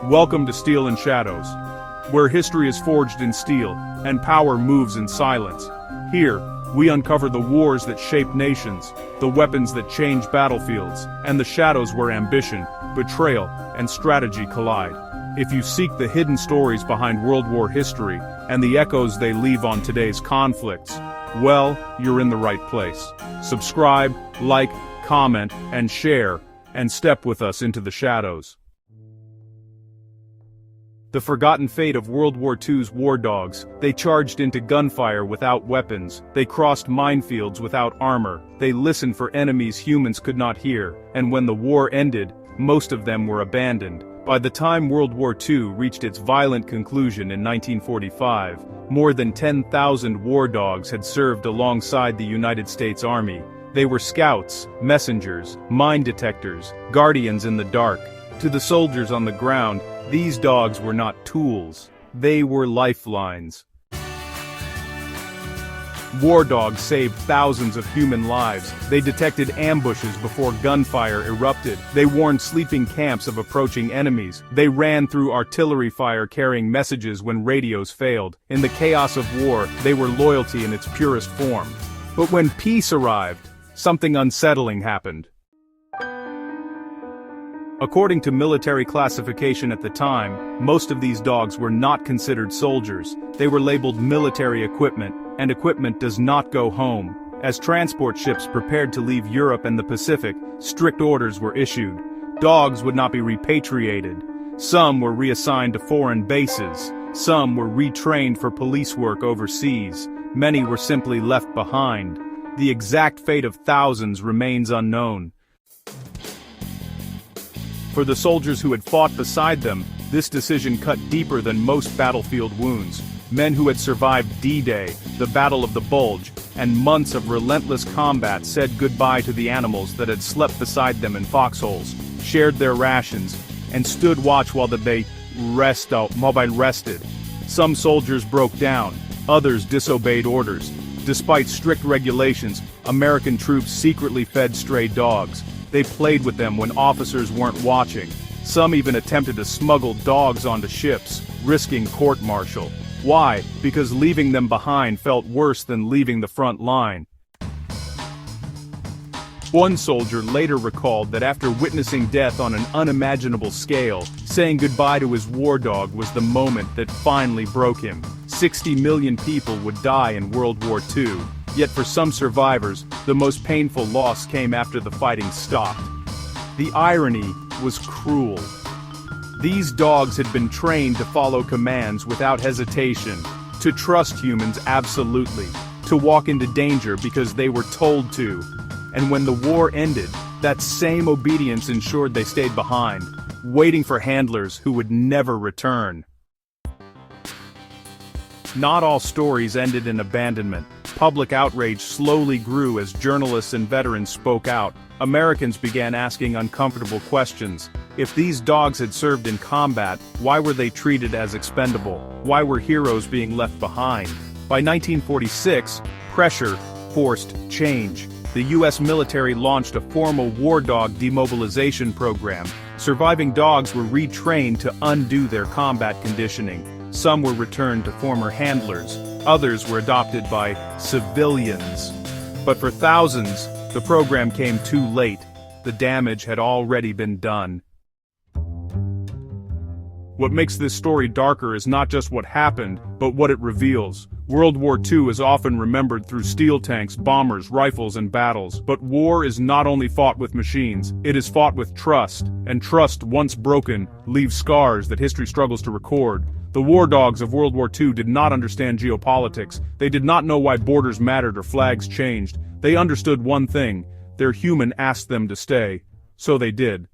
Welcome to Steel and Shadows, where history is forged in steel, and power moves in silence. Here, we uncover the wars that shape nations, the weapons that change battlefields, and the shadows where ambition, betrayal, and strategy collide. If you seek the hidden stories behind World War history, and the echoes they leave on today's conflicts, well, you're in the right place. Subscribe, like, comment, and share, and step with us into the shadows. The forgotten fate of World War II's war dogs. They charged into gunfire without weapons, they crossed minefields without armor, they listened for enemies humans could not hear, and when the war ended, most of them were abandoned. By the time World War II reached its violent conclusion in 1945, more than 10,000 war dogs had served alongside the United States Army. They were scouts, messengers, mine detectors, guardians in the dark. To the soldiers on the ground, these dogs were not tools, they were lifelines. War dogs saved thousands of human lives. They detected ambushes before gunfire erupted. They warned sleeping camps of approaching enemies. They ran through artillery fire carrying messages when radios failed. In the chaos of war, they were loyalty in its purest form. But when peace arrived, something unsettling happened. According to military classification at the time, most of these dogs were not considered soldiers. They were labeled military equipment, and equipment does not go home. As transport ships prepared to leave Europe and the Pacific, strict orders were issued. Dogs would not be repatriated. Some were reassigned to foreign bases. Some were retrained for police work overseas. Many were simply left behind. The exact fate of thousands remains unknown. For the soldiers who had fought beside them, this decision cut deeper than most battlefield wounds. Men who had survived D-Day, the Battle of the Bulge, and months of relentless combat said goodbye to the animals that had slept beside them in foxholes, shared their rations, and stood watch while they rested. Some soldiers broke down, others disobeyed orders. Despite strict regulations, American troops secretly fed stray dogs. They played with them when officers weren't watching. Some even attempted to smuggle dogs onto ships, risking court-martial. Why? Because leaving them behind felt worse than leaving the front line. One soldier later recalled that after witnessing death on an unimaginable scale, saying goodbye to his war dog was the moment that finally broke him. 60 million people would die in World War II. Yet for some survivors, the most painful loss came after the fighting stopped. The irony was cruel. These dogs had been trained to follow commands without hesitation, to trust humans absolutely, to walk into danger because they were told to. And when the war ended, that same obedience ensured they stayed behind, waiting for handlers who would never return. Not all stories ended in abandonment. Public outrage slowly grew as journalists and veterans spoke out. Americans began asking uncomfortable questions. If these dogs had served in combat, why were they treated as expendable? Why were heroes being left behind? By 1946, pressure forced change. The U.S. military launched a formal war dog demobilization program. Surviving dogs were retrained to undo their combat conditioning. Some were returned to former handlers. Others were adopted by civilians. But for thousands, the program came too late. The damage had already been done. What makes this story darker is not just what happened, but what it reveals. World War II is often remembered through steel tanks, bombers, rifles, and battles. But war is not only fought with machines, it is fought with trust. And trust, once broken, leaves scars that history struggles to record. The war dogs of World War II did not understand geopolitics. They did not know why borders mattered or flags changed. They understood one thing: their human asked them to stay. So they did.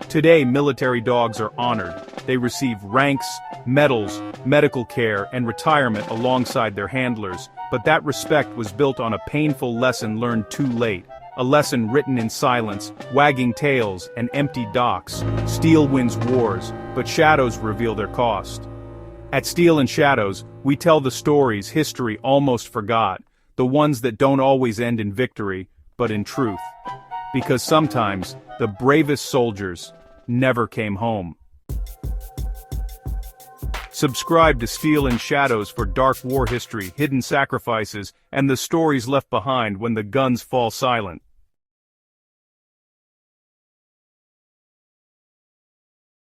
Today, military dogs are honored. They receive ranks, medals, medical care, and retirement alongside their handlers. But that respect was built on a painful lesson learned too late. A lesson written in silence, wagging tails, and empty docks. Steel wins wars, but shadows reveal their cost. At Steel and Shadows, we tell the stories history almost forgot, the ones that don't always end in victory, but in truth. Because sometimes, the bravest soldiers never came home. Subscribe to Steel and Shadows for dark war history, hidden sacrifices, and the stories left behind when the guns fall silent.